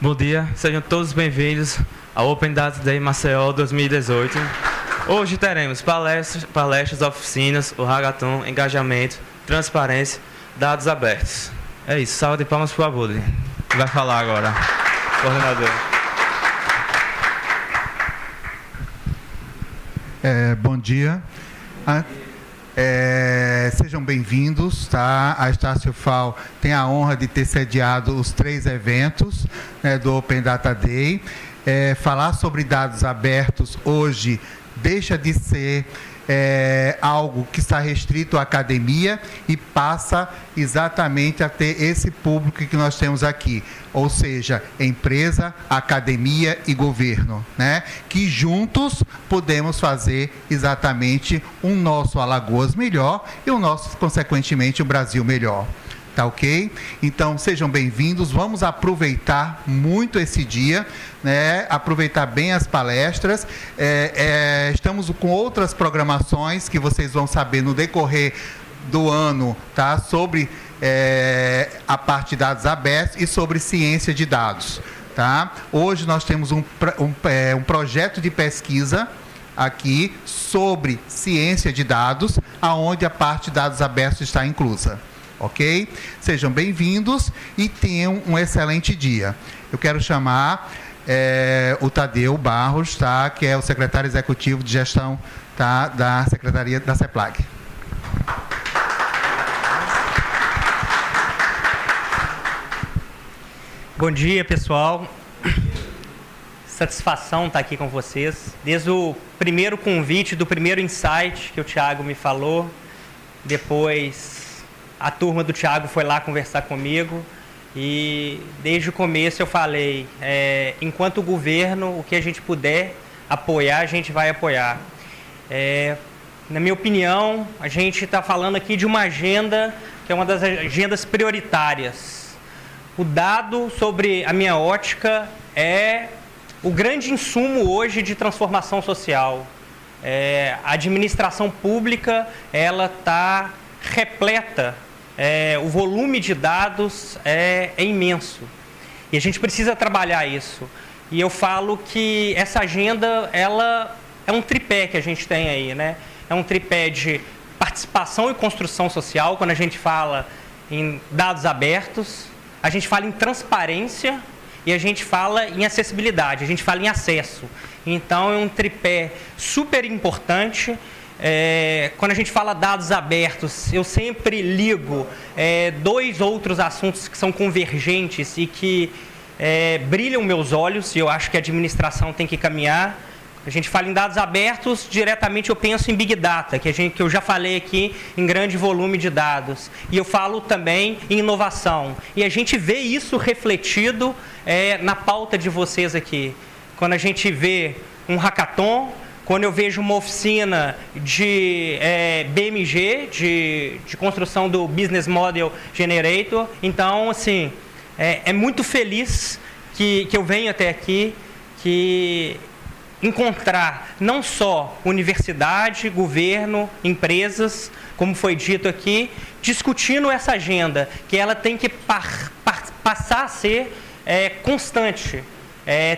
Bom dia, sejam todos bem-vindos ao Open Data Day Maceió 2018. Hoje teremos palestras, oficinas, o hackathon, engajamento, transparência, dados abertos. É isso, salva de palmas para o Abud, que vai falar agora, coordenador. Bom dia. Sejam bem-vindos, tá? A Estácio FAO tem a honra de ter sediado os 3 eventos, né, do Open Data Day. Falar sobre dados abertos hoje deixa de ser algo que está restrito à academia e passa exatamente a ter esse público que nós temos aqui, ou seja, empresa, academia e governo, né? Que juntos podemos fazer exatamente um nosso Alagoas melhor e o nosso, consequentemente, o Brasil melhor. Tá ok? Então, sejam bem-vindos. Vamos aproveitar muito esse dia, né? Aproveitar bem as palestras. Estamos com outras programações que vocês vão saber no decorrer do ano, tá? Sobre a parte de dados abertos e sobre ciência de dados, tá? Hoje nós temos um projeto de pesquisa aqui sobre ciência de dados, aonde a parte de dados abertos está inclusa. Ok? Sejam bem-vindos e tenham um excelente dia. Eu quero chamar o Tadeu Barros, tá? Que é o secretário executivo de gestão, tá? Da Secretaria da CEPLAG. Bom dia, pessoal. Satisfação estar aqui com vocês. Desde o primeiro convite, do primeiro insight que o Thiago me falou, depois a turma do Thiago foi lá conversar comigo e desde o começo eu falei, enquanto governo, o que a gente puder apoiar, a gente vai apoiar. Na minha opinião, a gente está falando aqui de uma agenda que é uma das agendas prioritárias. O dado, sobre a minha ótica, é o grande insumo hoje de transformação social. A administração pública, ela está repleta, o volume de dados é imenso e a gente precisa trabalhar isso. E eu falo que essa agenda, ela é um tripé que a gente tem aí, né? É um tripé de participação e construção social, quando a gente fala em dados abertos, a gente fala em transparência e a gente fala em acessibilidade, a gente fala em acesso. Então é um tripé super importante. Quando a gente fala dados abertos, eu sempre ligo 2 outros assuntos que são convergentes e que brilham meus olhos, e eu acho que a administração tem que caminhar. A gente fala em dados abertos, diretamente eu penso em Big Data, que eu já falei aqui, em grande volume de dados. E eu falo também em inovação. E a gente vê isso refletido na pauta de vocês aqui. Quando a gente vê um hackathon, quando eu vejo uma oficina de BMG, de construção do Business Model Generator, então, assim, é muito feliz que eu venho até aqui, que encontrar não só universidade, governo, empresas, como foi dito aqui, discutindo essa agenda, que ela tem que passar a ser constante.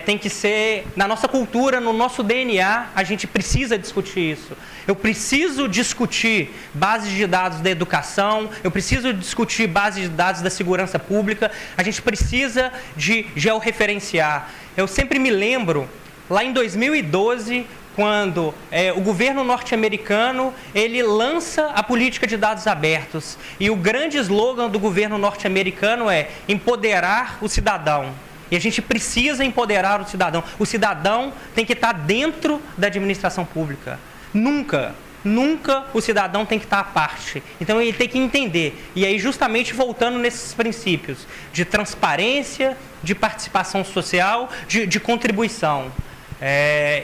Tem que ser, na nossa cultura, no nosso DNA, a gente precisa discutir isso. Eu preciso discutir bases de dados da educação, eu preciso discutir bases de dados da segurança pública, a gente precisa de georreferenciar. Eu sempre me lembro, lá em 2012, quando o governo norte-americano, ele lança a política de dados abertos. E o grande slogan do governo norte-americano é empoderar o cidadão. E a gente precisa empoderar o cidadão. O cidadão tem que estar dentro da administração pública. Nunca o cidadão tem que estar à parte. Então ele tem que entender. E aí, justamente voltando nesses princípios de transparência, de participação social, de contribuição.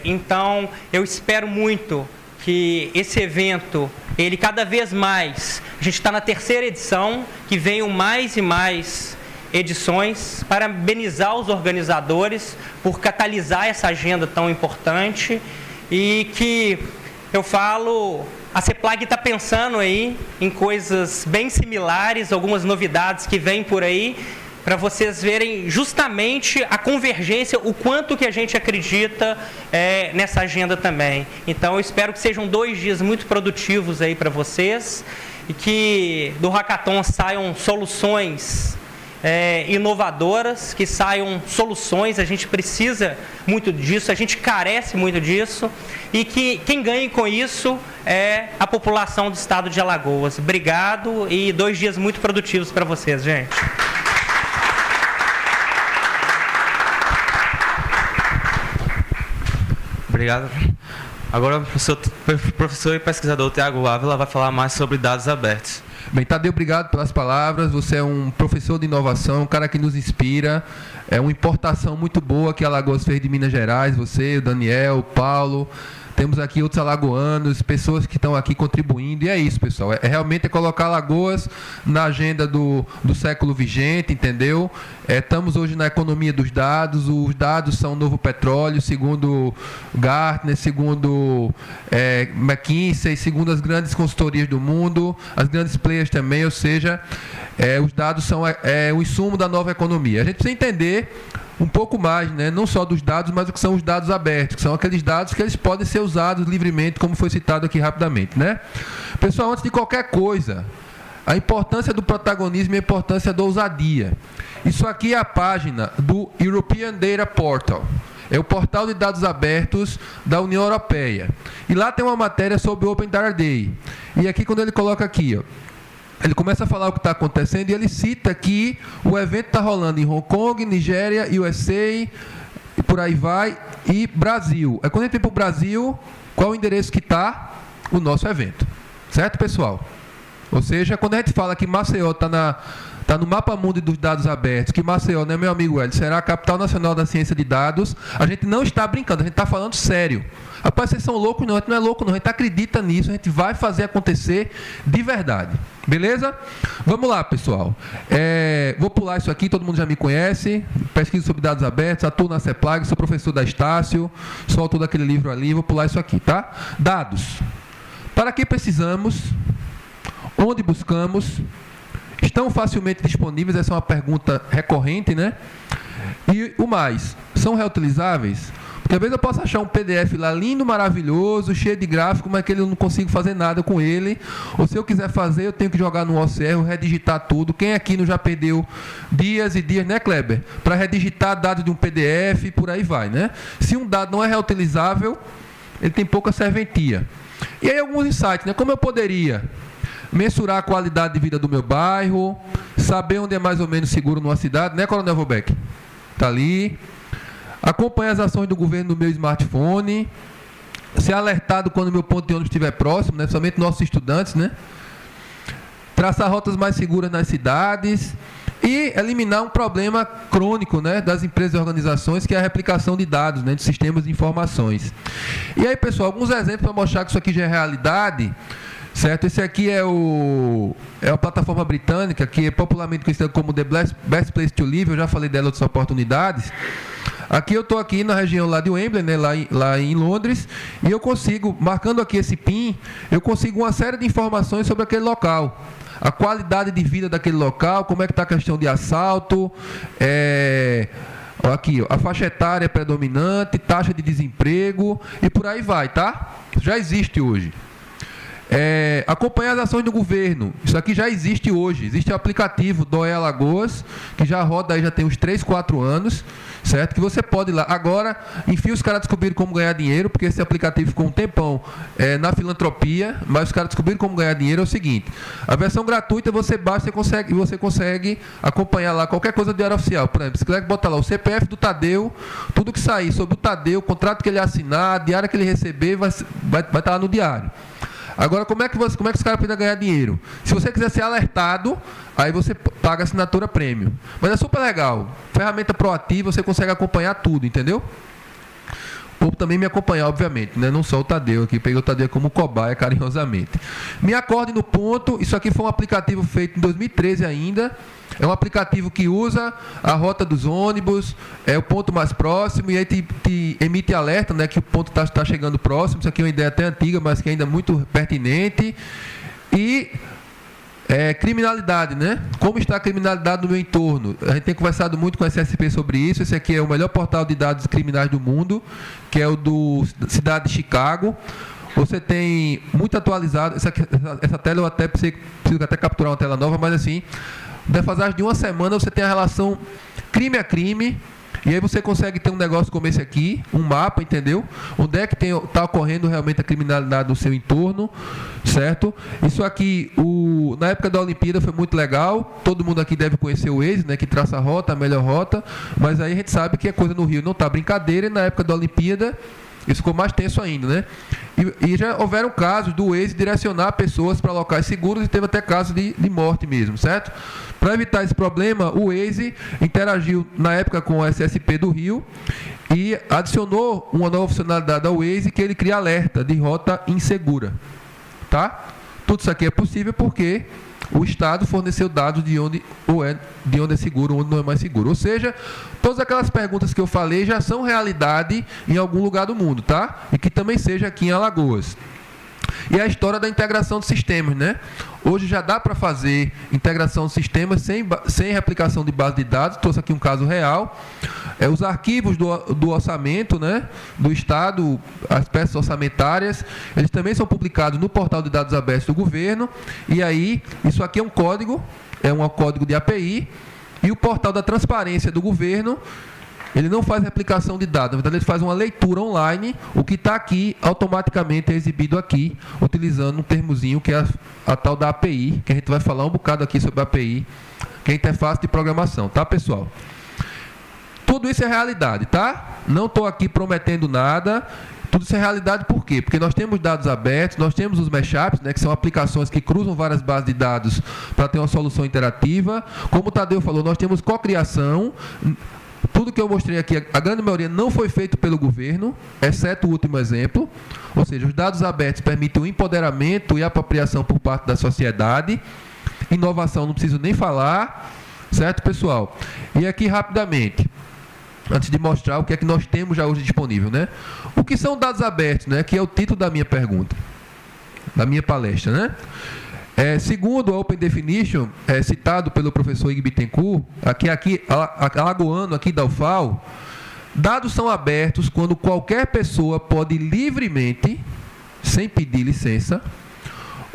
Então, eu espero muito que esse evento, ele cada vez mais, a gente está na 3ª edição, que venham mais e mais edições, parabenizar os organizadores por catalisar essa agenda tão importante e que eu falo, a CEPLAG está pensando aí em coisas bem similares, algumas novidades que vêm por aí, para vocês verem justamente a convergência, o quanto que a gente acredita nessa agenda também. Então, eu espero que sejam 2 dias muito produtivos aí para vocês e que do Hackathon saiam soluções inovadoras, que saiam soluções. A gente precisa muito disso, a gente carece muito disso, e que quem ganhe com isso é a população do estado de Alagoas. Obrigado e 2 dias muito produtivos para vocês, gente. Obrigado. Agora o professor e pesquisador Tiago Ávila vai falar mais sobre dados abertos. Bem, Tadeu, obrigado pelas palavras. Você é um professor de inovação, um cara que nos inspira. É uma importação muito boa que a Alagoas fez de Minas Gerais. Você, o Daniel, o Paulo. Temos aqui outros alagoanos, pessoas que estão aqui contribuindo. E é isso, pessoal. Realmente colocar Alagoas na agenda do século vigente, entendeu? Estamos hoje na economia dos dados. Os dados são o novo petróleo, segundo Gartner, segundo McKinsey, segundo as grandes consultorias do mundo, as grandes players também. Ou seja, os dados são o insumo da nova economia. A gente precisa entender um pouco mais, né? Não só dos dados, mas o que são os dados abertos, que são aqueles dados que eles podem ser usados livremente, como foi citado aqui rapidamente, né? Pessoal, antes de qualquer coisa, a importância do protagonismo e a importância da ousadia. Isso aqui é a página do European Data Portal. É o portal de dados abertos da União Europeia. E lá tem uma matéria sobre o Open Data Day. E aqui, quando ele coloca aqui, ó, ele começa a falar o que está acontecendo e ele cita que o evento está rolando em Hong Kong, Nigéria, USA, e por aí vai, e Brasil. Quando a gente vem para o Brasil, qual o endereço que está? O nosso evento. Certo, pessoal? Ou seja, quando a gente fala que Maceió está no mapa mundo dos dados abertos, que Maceió, né, meu amigo Hélio, será a capital nacional da ciência de dados, a gente não está brincando, a gente está falando sério. Rapaz, vocês são loucos? Não, a gente não é louco, não. A gente acredita nisso, a gente vai fazer acontecer de verdade. Beleza? Vamos lá, pessoal. Vou pular isso aqui, todo mundo já me conhece. Pesquisa sobre dados abertos, atuo na CEPLAG, sou professor da Estácio, sou autor daquele livro ali, vou pular isso aqui, tá? Dados. Para que precisamos? Onde buscamos? Estão facilmente disponíveis? Essa é uma pergunta recorrente, né? E o mais, são reutilizáveis? Porque às vezes eu posso achar um PDF lá lindo, maravilhoso, cheio de gráfico, mas que eu não consigo fazer nada com ele. Ou se eu quiser fazer, eu tenho que jogar no OCR, redigitar tudo. Quem aqui não já perdeu dias e dias, né, Kleber? Para redigitar dados de um PDF e por aí vai, né? Se um dado não é reutilizável, ele tem pouca serventia. E aí alguns insights, né? Como eu poderia mensurar a qualidade de vida do meu bairro, saber onde é mais ou menos seguro numa cidade, né, Coronel Volbeck? Está ali. Acompanhar as ações do governo no meu smartphone, ser alertado quando o meu ponto de ônibus estiver próximo, né, somente nossos estudantes, né? Traçar rotas mais seguras nas cidades e eliminar um problema crônico, né, das empresas e organizações, que é a replicação de dados, né, de sistemas de informações. E aí, pessoal, alguns exemplos para mostrar que isso aqui já é realidade. Certo? Esse aqui é a plataforma britânica, que é popularmente conhecida como The Best Place to Live. Eu já falei dela em outras oportunidades. Aqui eu estou aqui na região lá de Wembley, né, lá em Londres, e eu consigo, marcando aqui esse PIN, eu consigo uma série de informações sobre aquele local. A qualidade de vida daquele local, como é que está a questão de assalto, aqui, ó, a faixa etária predominante, taxa de desemprego, e por aí vai, tá? Já existe hoje. Acompanhar as ações do governo. Isso aqui já existe hoje. Existe o aplicativo do Alagoas, que já roda aí, já tem uns 3, 4 anos, certo? Que você pode ir lá. Agora, enfim, os caras descobriram como ganhar dinheiro, porque esse aplicativo ficou um tempão na filantropia, mas os caras descobriram como ganhar dinheiro. É o seguinte: a versão gratuita você baixa e você consegue acompanhar lá qualquer coisa do Diário Oficial. Por exemplo, você quiser botar lá o CPF do Tadeu, tudo que sair sobre o Tadeu, o contrato que ele assinar, a diária que ele receber, vai estar lá no diário. Agora, como é que os caras podem ganhar dinheiro? Se você quiser ser alertado, aí você paga a assinatura premium. Mas é super legal. Ferramenta proativa, você consegue acompanhar tudo, entendeu? Ou também me acompanhar, obviamente, né? Não só o Tadeu aqui, peguei o Tadeu como cobaia carinhosamente. Me acorde no ponto. Isso aqui foi um aplicativo feito em 2013 ainda. É um aplicativo que usa a rota dos ônibus, é o ponto mais próximo, e aí te emite alerta, né, que o ponto está chegando próximo. Isso aqui é uma ideia até antiga, mas que ainda é muito pertinente. E Criminalidade, né? Como está a criminalidade no meu entorno? A gente tem conversado muito com a SSP sobre isso. Esse aqui é o melhor portal de dados criminais do mundo, que é o do Cidade de Chicago. Você tem muito atualizado. Essa tela eu até preciso até capturar uma tela nova, mas assim, defasagem de uma semana você tem a relação crime a crime. E aí você consegue ter um negócio como esse aqui, um mapa, entendeu? Onde é que está ocorrendo realmente a criminalidade no seu entorno, certo? Isso aqui, na época da Olimpíada foi muito legal, todo mundo aqui deve conhecer o Waze, né, que traça a rota, a melhor rota, mas aí a gente sabe que a coisa no Rio não está brincadeira, e na época da Olimpíada isso ficou mais tenso ainda, né? E já houveram casos do Waze direcionar pessoas para locais seguros e teve até casos de morte mesmo, certo? Para evitar esse problema, o Waze interagiu na época com o SSP do Rio e adicionou uma nova funcionalidade ao Waze, que ele cria alerta de rota insegura, tá? Tudo isso aqui é possível porque o Estado forneceu dados de onde é seguro, onde não é mais seguro. Ou seja, todas aquelas perguntas que eu falei já são realidade em algum lugar do mundo, tá? E que também seja aqui em Alagoas. E a história da integração de sistemas, né? Hoje já dá para fazer integração de sistemas sem replicação de base de dados. Trouxe aqui um caso real. Os arquivos do orçamento, né, do Estado, as peças orçamentárias, eles também são publicados no portal de dados abertos do governo. E aí, isso aqui é um código de API. E o portal da transparência do governo, ele não faz replicação de dados, na verdade ele faz uma leitura online, o que está aqui automaticamente é exibido aqui, utilizando um termozinho que é a tal da API, que a gente vai falar um bocado aqui sobre a API, que é a interface de programação, tá, pessoal? Tudo isso é realidade, tá? Não estou aqui prometendo nada, tudo isso é realidade por quê? Porque nós temos dados abertos, nós temos os mashups, né, que são aplicações que cruzam várias bases de dados para ter uma solução interativa. Como o Tadeu falou, nós temos cocriação. Tudo que eu mostrei aqui, a grande maioria não foi feito pelo governo, exceto o último exemplo. Ou seja, os dados abertos permitem o empoderamento e a apropriação por parte da sociedade. Inovação não preciso nem falar, certo, pessoal? E aqui, rapidamente, antes de mostrar o que é que nós temos já hoje disponível, né? O que são dados abertos, né? Que é o título da minha pergunta, da minha palestra, né? Segundo a Open Definition, citado pelo professor Ig Bittencourt, alagoano aqui da UFAL, dados são abertos quando qualquer pessoa pode livremente, sem pedir licença,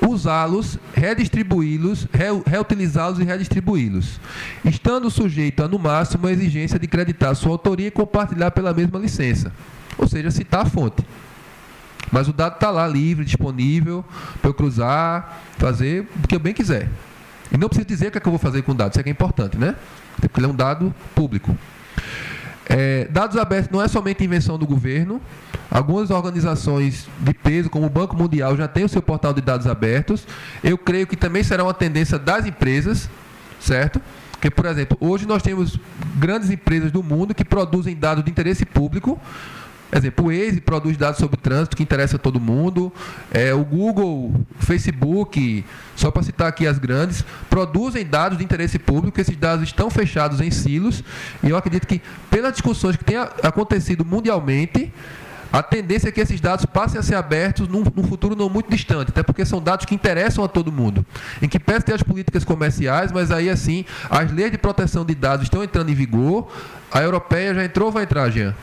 usá-los, redistribuí-los, reutilizá-los e redistribuí-los, estando sujeito a, no máximo, a exigência de acreditar sua autoria e compartilhar pela mesma licença, ou seja, citar a fonte. Mas o dado está lá, livre, disponível, para eu cruzar, fazer o que eu bem quiser. E não preciso dizer o que é que eu vou fazer com o dado, isso aqui é importante, né? Porque ele é um dado público. Dados abertos não é somente invenção do governo. Algumas organizações de peso, como o Banco Mundial, já têm o seu portal de dados abertos. Eu creio que também será uma tendência das empresas, certo? Porque, por exemplo, hoje nós temos grandes empresas do mundo que produzem dados de interesse público. Exemplo, o Waze produz dados sobre trânsito que interessa a todo mundo. O Google, o Facebook, só para citar aqui as grandes, produzem dados de interesse público. Esses dados estão fechados em silos. E eu acredito que, pelas discussões que têm acontecido mundialmente, a tendência é que esses dados passem a ser abertos num futuro não muito distante, até porque são dados que interessam a todo mundo. Em que pese ter as políticas comerciais, mas aí assim, as leis de proteção de dados estão entrando em vigor. A europeia já entrou ou vai entrar, Jean?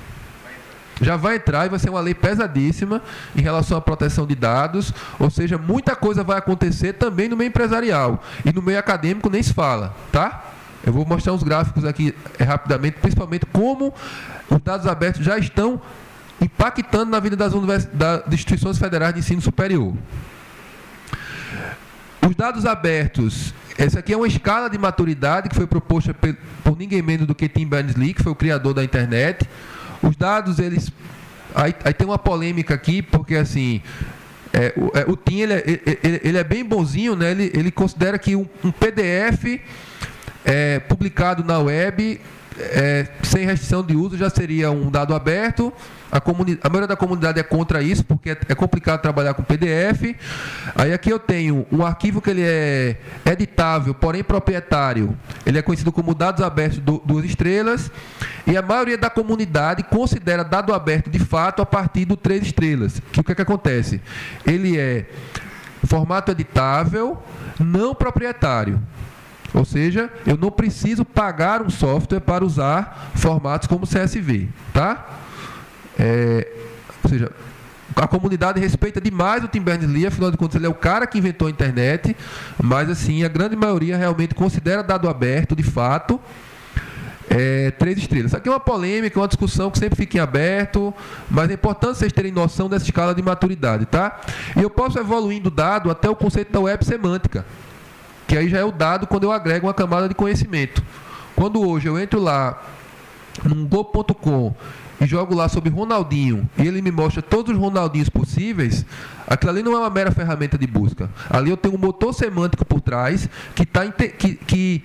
Já vai entrar e vai ser uma lei pesadíssima em relação à proteção de dados, ou seja, muita coisa vai acontecer também no meio empresarial, e no meio acadêmico nem se fala, tá? Eu vou mostrar uns gráficos aqui rapidamente, principalmente como os dados abertos já estão impactando na vida das instituições federais de ensino superior. Os dados abertos, essa aqui é uma escala de maturidade que foi proposta por ninguém menos do que Tim Berners-Lee, que foi o criador da internet. Os dados, eles... Aí tem uma polêmica aqui, porque assim... o Tim, ele é bem bonzinho, né? Ele considera que um PDF publicado na web, sem restrição de uso, já seria um dado aberto. A maioria da comunidade é contra isso, porque é complicado trabalhar com PDF. Aí aqui eu tenho um arquivo que ele é editável, porém proprietário. Ele é conhecido como dados abertos 2 estrelas. E a maioria da comunidade considera dado aberto de fato a partir do 3 estrelas. Que o que é que acontece? Ele é Formato editável, não proprietário. Ou seja, eu não preciso pagar um software para usar formatos como CSV, tá? Ou seja, a comunidade respeita demais o Tim Berners-Lee, afinal de contas ele é o cara que inventou a internet, mas assim, a grande maioria realmente considera dado aberto, de fato, 3 estrelas. Isso aqui é uma polêmica, uma discussão que sempre fica em aberto, mas é importante vocês terem noção dessa escala de maturidade, tá? E eu posso evoluindo o dado até o conceito da web semântica, que aí já é o dado quando eu agrego uma camada de conhecimento. Quando hoje eu entro lá num Globo.com e jogo lá sobre Ronaldinho e ele me mostra todos os Ronaldinhos possíveis, aquilo ali não é uma mera ferramenta de busca. Ali eu tenho um motor semântico por trás que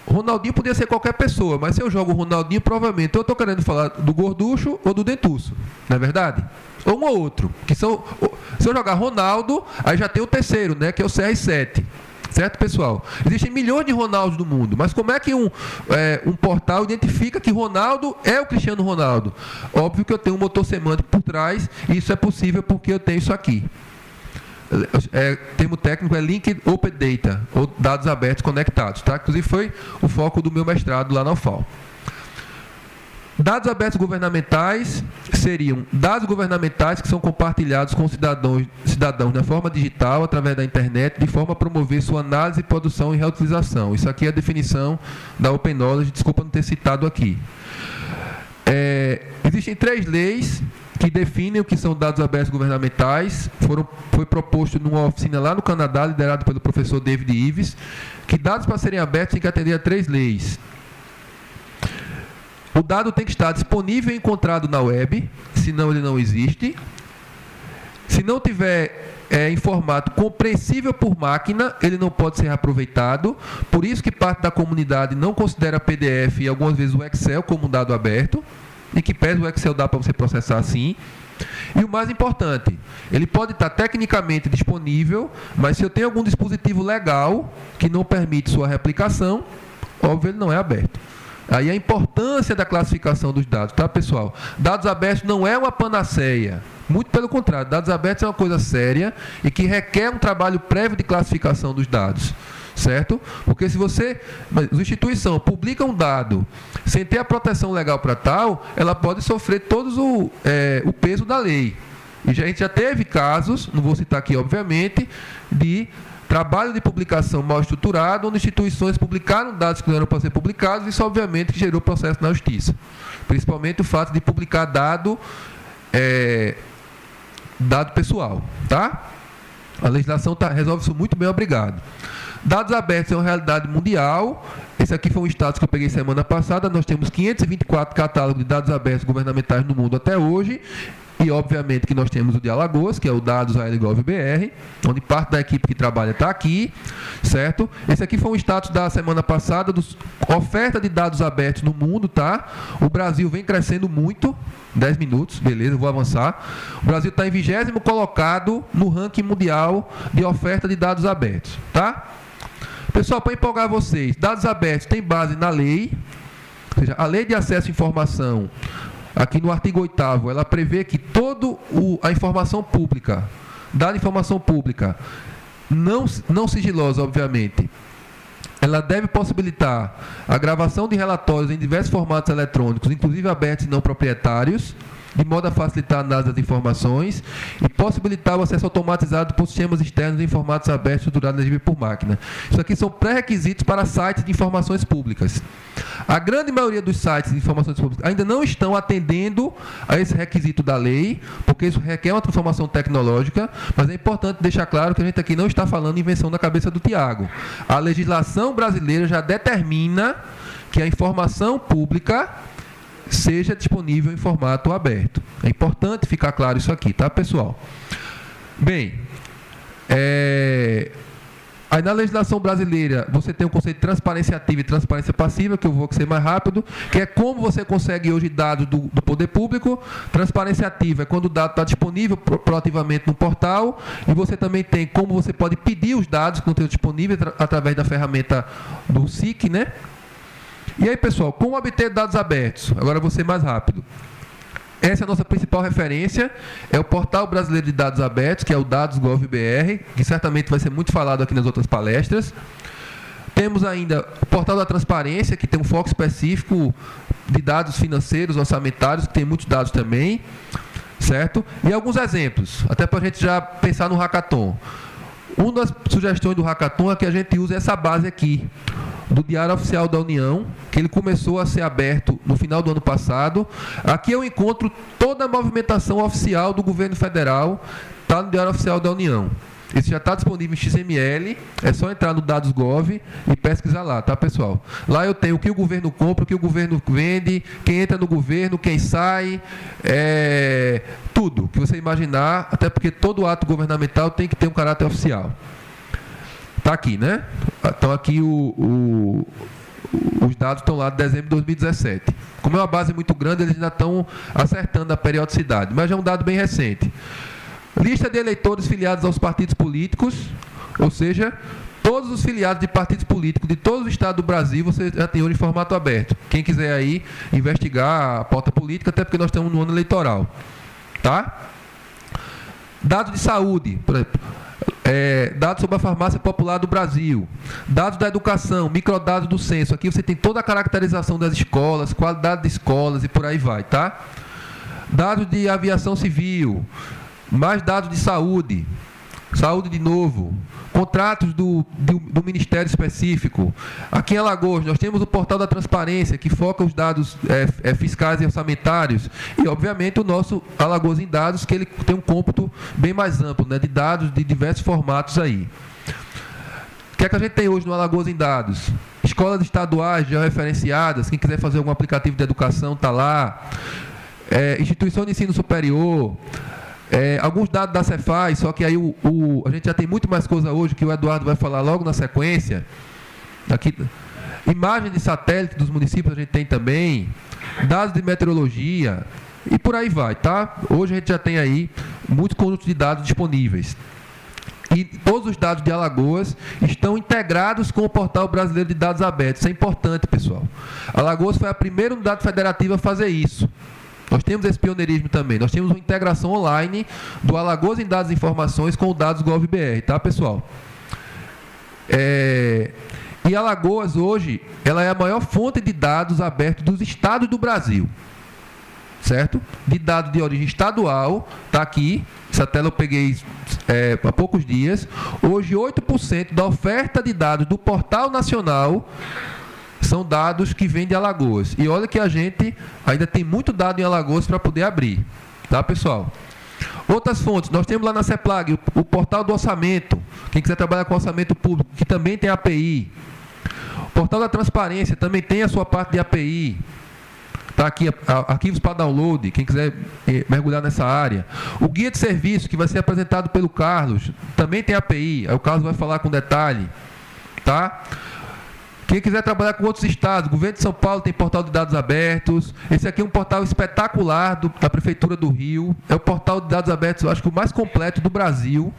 Ronaldinho podia ser qualquer pessoa, mas se eu jogo Ronaldinho, provavelmente eu estou querendo falar do gorducho ou do dentuço, não é verdade? Ou um ou outro. Se eu jogar Ronaldo, aí já tem o terceiro, né, que é o CR7. Certo, pessoal? Existem milhões de Ronaldos no mundo, mas como é que um portal identifica que Ronaldo é o Cristiano Ronaldo? Óbvio que eu tenho um motor semântico por trás, e isso é possível porque eu tenho isso aqui. Termo técnico é Linked Open Data, ou dados abertos conectados, tá? Inclusive foi o foco do meu mestrado lá na UFAL. Dados abertos governamentais seriam dados governamentais que são compartilhados com cidadãos na forma digital, através da internet, de forma a promover sua análise, produção e reutilização. Isso aqui é a definição da Open Knowledge, desculpa não ter citado aqui. Existem 3 leis que definem o que são dados abertos governamentais. Foi proposto numa oficina lá no Canadá, liderado pelo professor David Ives, que dados para serem abertos têm que atender a 3 leis. O dado tem que estar disponível e encontrado na web, senão ele não existe. Se não tiver em formato compreensível por máquina, ele não pode ser aproveitado. Por isso que parte da comunidade não considera PDF e algumas vezes o Excel como um dado aberto, e que pese o Excel dá para você processar assim. E o mais importante, ele pode estar tecnicamente disponível, mas se eu tenho algum dispositivo legal que não permite sua replicação, óbvio, ele não é aberto. Aí a importância da classificação dos dados, tá, pessoal? Dados abertos não é uma panaceia. Muito pelo contrário, dados abertos é uma coisa séria e que requer um trabalho prévio de classificação dos dados, certo? Porque se a instituição publica um dado sem ter a proteção legal para tal, ela pode sofrer todo o peso da lei. E a gente já teve casos, não vou citar aqui obviamente, de trabalho de publicação mal estruturado, onde instituições publicaram dados que não eram para ser publicados, e isso obviamente que gerou processo na justiça. Principalmente o fato de publicar dado pessoal, tá? A legislação resolve isso muito bem, obrigado. Dados abertos é uma realidade mundial. Esse aqui foi um status que eu peguei semana passada. Nós temos 524 catálogos de dados abertos governamentais no mundo até hoje. E, obviamente, que nós temos o de Alagoas, que é o Dados ALGOV-BR, onde parte da equipe que trabalha está aqui, certo? Esse aqui foi um status da semana passada, oferta de dados abertos no mundo, tá? O Brasil vem crescendo muito. 10 minutos, beleza, vou avançar. O Brasil está em 20º colocado no ranking mundial de oferta de dados abertos, tá? Pessoal, para empolgar vocês, dados abertos tem base na lei, ou seja, a Lei de Acesso à Informação, aqui no artigo 8º, ela prevê que toda a informação pública, dada informação pública, não sigilosa, obviamente, ela deve possibilitar a gravação de relatórios em diversos formatos eletrônicos, inclusive abertos e não proprietários, de modo a facilitar a análise das informações e possibilitar o acesso automatizado por sistemas externos em formatos abertos estruturados legíveis por máquina. Isso aqui são pré-requisitos para sites de informações públicas. A grande maioria dos sites de informações públicas ainda não estão atendendo a esse requisito da lei, porque isso requer uma transformação tecnológica, mas é importante deixar claro que a gente aqui não está falando de invenção da cabeça do Tiago. A legislação brasileira já determina que a informação pública seja disponível em formato aberto. É importante ficar claro isso aqui, tá, pessoal? Bem, aí na legislação brasileira você tem o conceito de transparência ativa e transparência passiva, que eu vou ser mais rápido, que é como você consegue hoje dados do poder público. Transparência ativa é quando o dado está disponível proativamente no portal, e você também tem como você pode pedir os dados que não estão disponíveis através da ferramenta do SIC, né? E aí, pessoal, como obter dados abertos? Agora eu vou ser mais rápido. essa é a nossa principal referência, é o Portal Brasileiro de Dados Abertos, que é o Dados.gov.br, que certamente vai ser muito falado aqui nas outras palestras. Temos ainda o Portal da Transparência, que tem um foco específico de dados financeiros, orçamentários, que tem muitos dados também, certo? E alguns exemplos, até para a gente já pensar no hackathon. Uma das sugestões do hackathon é que a gente use essa base aqui, do Diário Oficial da União, que ele começou a ser aberto no final do ano passado. Aqui eu encontro toda a movimentação oficial do governo federal, está no Diário Oficial da União. Isso já está disponível em XML, é só entrar no Dados.gov e pesquisar lá, tá, pessoal? Lá eu tenho o que o governo compra, o que o governo vende, quem entra no governo, quem sai, tudo que você imaginar, até porque todo ato governamental tem que ter um caráter oficial. Está aqui, né? Então aqui os dados estão lá de dezembro de 2017. Como é uma base muito grande, eles ainda estão acertando a periodicidade, mas é um dado bem recente. Lista de eleitores filiados aos partidos políticos, ou seja, todos os filiados de partidos políticos de todo o estado do Brasil, você já tem hoje em formato aberto. Quem quiser aí investigar a pauta política, até porque nós estamos no ano eleitoral. Tá? Dados de saúde, por exemplo. Dados sobre a farmácia popular do Brasil, dados da educação, microdados do censo. Aqui você tem toda a caracterização das escolas, qualidade de escolas e por aí vai, tá? Dados de aviação civil, mais dados de saúde, saúde de novo, contratos do Ministério específico. Aqui em Alagoas, nós temos o Portal da Transparência, que foca os dados fiscais e orçamentários, e, obviamente, o nosso Alagoas em Dados, que ele tem um cômputo bem mais amplo, né, de dados de diversos formatos aí. O que é que a gente tem hoje no Alagoas em Dados? Escolas estaduais já referenciadas, quem quiser fazer algum aplicativo de educação está lá. Instituição de ensino superior, alguns dados da Cefaz, só que aí a gente já tem muito mais coisa hoje, que o Eduardo vai falar logo na sequência. Aqui, imagem de satélite dos municípios a gente tem também, dados de meteorologia, e por aí vai, tá? Hoje a gente já tem aí muitos conjuntos de dados disponíveis. E todos os dados de Alagoas estão integrados com o Portal Brasileiro de Dados Abertos. Isso é importante, pessoal. Alagoas foi a primeira unidade federativa a fazer isso. Nós temos esse pioneirismo também. Nós temos uma integração online do Alagoas em Dados e Informações com o Dados.gov.br, tá, pessoal? E Alagoas, hoje, ela é a maior fonte de dados abertos dos estados do Brasil. Certo? De dados de origem estadual, está aqui. Essa tela eu peguei há poucos dias. Hoje, 8% da oferta de dados do Portal Nacional são dados que vêm de Alagoas. E olha que a gente ainda tem muito dado em Alagoas para poder abrir. Tá, pessoal? Outras fontes, nós temos lá na CEPLAG o portal do orçamento. Quem quiser trabalhar com orçamento público, que também tem API. O portal da transparência também tem a sua parte de API. Está aqui, arquivos para download, quem quiser mergulhar nessa área. O guia de serviço, que vai ser apresentado pelo Carlos, também tem API. Aí o Carlos vai falar com detalhe. Tá? Quem quiser trabalhar com outros estados, o governo de São Paulo tem portal de dados abertos. Esse aqui é um portal espetacular da Prefeitura do Rio. É o portal de dados abertos, eu acho que o mais completo do Brasil.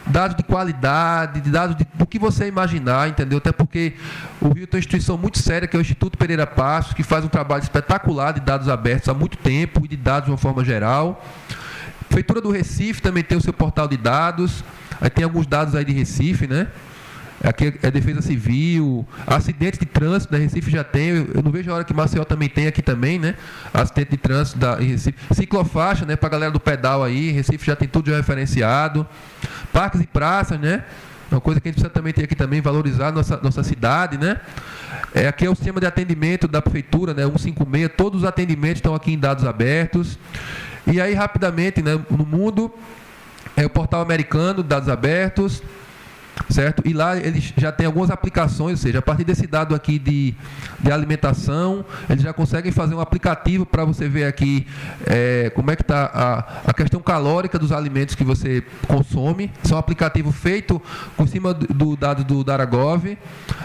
Dados de qualidade, dados do que você imaginar, entendeu? Até porque o Rio tem uma instituição muito séria, que é o Instituto Pereira Passos, que faz um trabalho espetacular de dados abertos há muito tempo e de dados de uma forma geral. A Prefeitura do Recife também tem o seu portal de dados. Aí tem alguns dados aí de Recife, né? Aqui é Defesa Civil, acidentes de trânsito, né? Recife já tem, eu não vejo a hora que Maceió também tem aqui também, né? Acidente de trânsito em Recife. Ciclofaixa, né? Para a galera do pedal aí, Recife já tem tudo já referenciado. Parques e praças, né? Uma coisa que a gente precisa também ter aqui também, valorizar nossa cidade, né? Aqui é o sistema de atendimento da Prefeitura, né? 156, todos os atendimentos estão aqui em dados abertos. E aí, rapidamente, né? No mundo, é o portal americano, dados abertos. Certo? E lá eles já têm algumas aplicações, ou seja, a partir desse dado aqui de alimentação, eles já conseguem fazer um aplicativo para você ver aqui como é que está a questão calórica dos alimentos que você consome. Isso é um aplicativo feito por cima do dado do Daragov.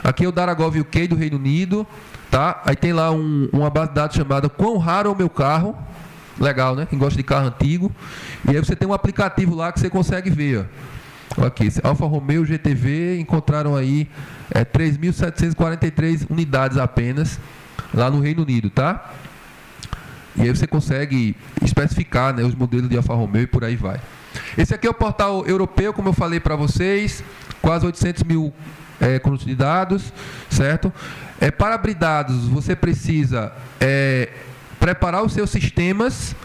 Aqui é o Daragov UK do Reino Unido. Tá? Aí tem lá uma base de dados chamada Quão Raro é o Meu Carro. Legal, né? Quem gosta de carro antigo. E aí você tem um aplicativo lá que você consegue ver, ó. Aqui, Alfa Romeo GTV encontraram aí 3.743 unidades apenas lá no Reino Unido, tá? E aí você consegue especificar, né, os modelos de Alfa Romeo e por aí vai. Esse aqui é o portal europeu, como eu falei para vocês, quase 800 mil conjuntos de dados, certo? Para abrir dados, você precisa preparar os seus sistemas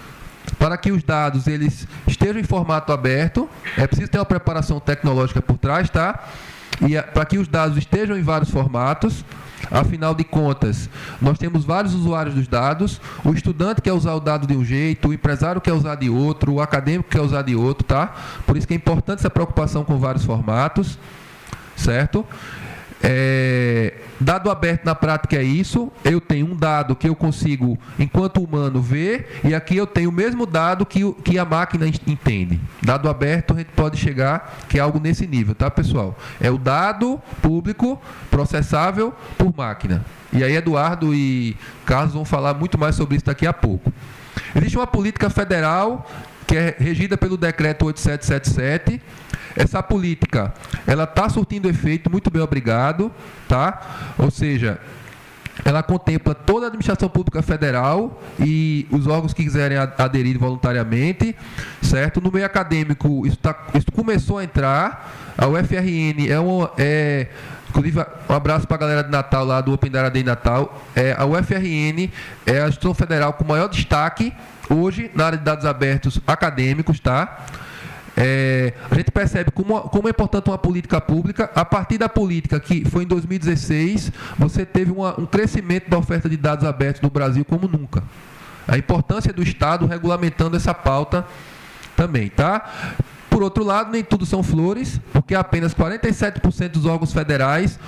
para que os dados eles estejam em formato aberto. É preciso ter uma preparação tecnológica por trás, tá? E para que os dados estejam em vários formatos. Afinal de contas, nós temos vários usuários dos dados. O estudante quer usar o dado de um jeito, o empresário quer usar de outro, o acadêmico quer usar de outro, tá? Por isso que é importante essa preocupação com vários formatos, certo? Dado aberto na prática é isso. Eu tenho um dado que eu consigo, enquanto humano, ver, e aqui eu tenho o mesmo dado que a máquina entende. Dado aberto, a gente pode chegar, que é algo nesse nível, tá, pessoal? É o dado público processável por máquina. E aí Eduardo e Carlos vão falar muito mais sobre isso daqui a pouco. Existe uma política federal que é regida pelo decreto 8777. Essa política, ela está surtindo efeito, muito bem, obrigado, tá? Ou seja, ela contempla toda a administração pública federal e os órgãos que quiserem aderir voluntariamente, certo? No meio acadêmico, isso começou a entrar. A UFRN inclusive, um abraço para a galera de Natal, lá do Open Data Day Natal. A UFRN é a instituição federal com maior destaque hoje na área de dados abertos acadêmicos, tá? A gente percebe como é importante uma política pública. A partir da política, que foi em 2016, você teve um crescimento da oferta de dados abertos no Brasil como nunca. A importância do Estado regulamentando essa pauta também, tá? Por outro lado, nem tudo são flores, porque apenas 47% dos órgãos federais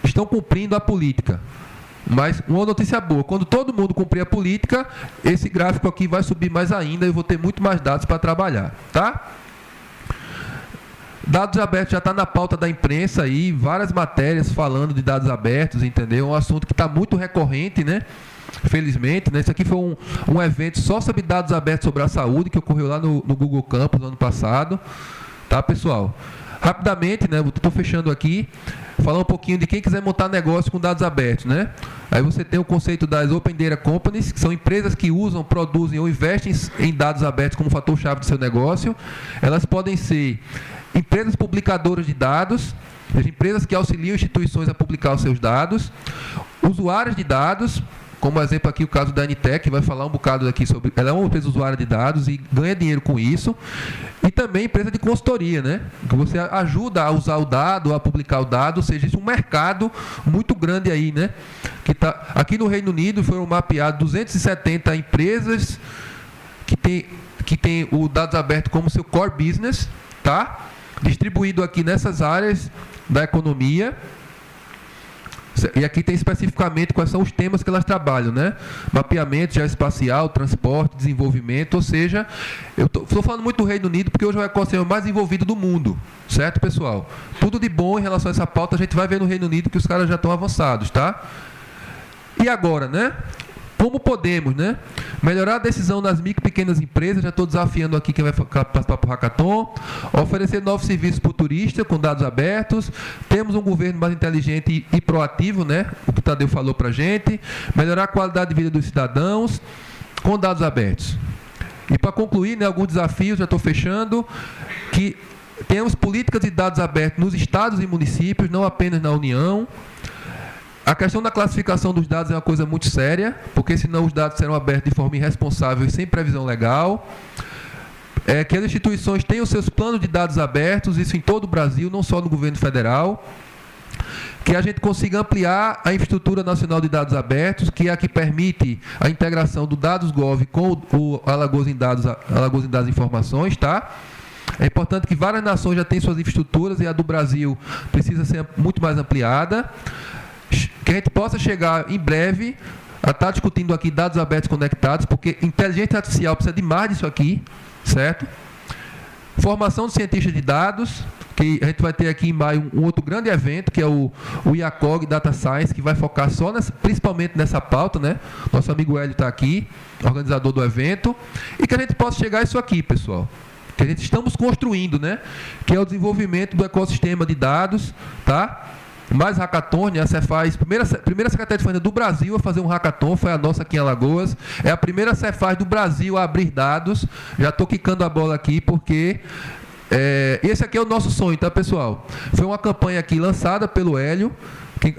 estão cumprindo a política. Mas uma notícia boa, quando todo mundo cumprir a política, esse gráfico aqui vai subir mais ainda e eu vou ter muito mais dados para trabalhar, tá? Dados abertos já está na pauta da imprensa aí, várias matérias falando de dados abertos, entendeu? É um assunto que está muito recorrente, né? Felizmente, né? Isso aqui foi um evento só sobre dados abertos sobre a saúde, que ocorreu lá no Google Campus no ano passado. Tá, pessoal? Rapidamente, né? Estou fechando aqui, falar um pouquinho de quem quiser montar negócio com dados abertos, né? Aí você tem o conceito das Open Data Companies, que são empresas que usam, produzem ou investem em dados abertos como fator-chave do seu negócio. Elas podem ser empresas publicadoras de dados, empresas que auxiliam instituições a publicar os seus dados, usuários de dados, como exemplo aqui o caso da Anitec, que vai falar um bocado aqui sobre... Ela é uma empresa usuária de dados e ganha dinheiro com isso. E também empresa de consultoria, né? Que você ajuda a usar o dado, a publicar o dado, ou seja, existe um mercado muito grande aí, né? Que tá... Aqui no Reino Unido foram mapeados 270 empresas que tem o dados abertos como seu core business, tá? Distribuído aqui nessas áreas da economia. E aqui tem especificamente quais são os temas que elas trabalham, né? Mapeamento geoespacial, transporte, desenvolvimento, ou seja, eu estou falando muito do Reino Unido porque hoje é o ecossistema mais envolvido do mundo, certo, pessoal? Tudo de bom em relação a essa pauta, a gente vai ver no Reino Unido que os caras já estão avançados, tá? E agora, né? Como podemos, né? Melhorar a decisão nas micro e pequenas empresas, já estou desafiando aqui quem vai participar para o Hackathon. Oferecer novos serviços para o turista com dados abertos. Temos um governo mais inteligente e proativo, né? O que o Tadeu falou para a gente. Melhorar a qualidade de vida dos cidadãos com dados abertos. E para concluir, né, alguns desafios, já estou fechando, que temos políticas de dados abertos nos estados e municípios, não apenas na União. A questão da classificação dos dados é uma coisa muito séria, porque senão os dados serão abertos de forma irresponsável e sem previsão legal. Que as instituições tenham seus planos de dados abertos, isso em todo o Brasil, não só no governo federal. Que a gente consiga ampliar a infraestrutura nacional de dados abertos, que é a que permite a integração do Dados.gov com o Alagoas em Dados Informações, tá? É importante que várias nações já tenham suas infraestruturas e a do Brasil precisa ser muito mais ampliada. Que a gente possa chegar em breve a estar discutindo aqui dados abertos conectados, porque inteligência artificial precisa de mais disso aqui, certo? Formação de cientistas de dados, que a gente vai ter aqui em maio um outro grande evento, que é o IACOG Data Science, que vai focar só principalmente nessa pauta, né? Nosso amigo Hélio está aqui, organizador do evento, e que a gente possa chegar a isso aqui, pessoal. Que a gente estamos construindo, né? Que é o desenvolvimento do ecossistema de dados, tá? mais hackathon. A Cefaz, primeira Secretaria de Fazenda do Brasil a fazer um hackathon, foi a nossa aqui em Alagoas. É a primeira Cefaz do Brasil a abrir dados. Já estou quicando a bola aqui porque esse aqui é o nosso sonho, tá, pessoal? Foi uma campanha aqui lançada pelo Hélio,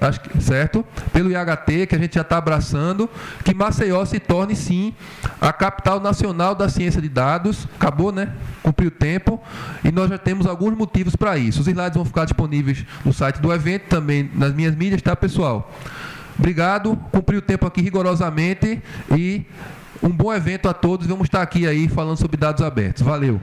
acho que, certo? Pelo IHT, que a gente já está abraçando, que Maceió se torne, sim, a capital nacional da ciência de dados. Acabou, né? Cumpriu o tempo. E nós já temos alguns motivos para isso. Os slides vão ficar disponíveis no site do evento, também nas minhas mídias, tá, pessoal? Obrigado. Cumpri o tempo aqui rigorosamente. E um bom evento a todos. Vamos estar aqui aí falando sobre dados abertos. Valeu.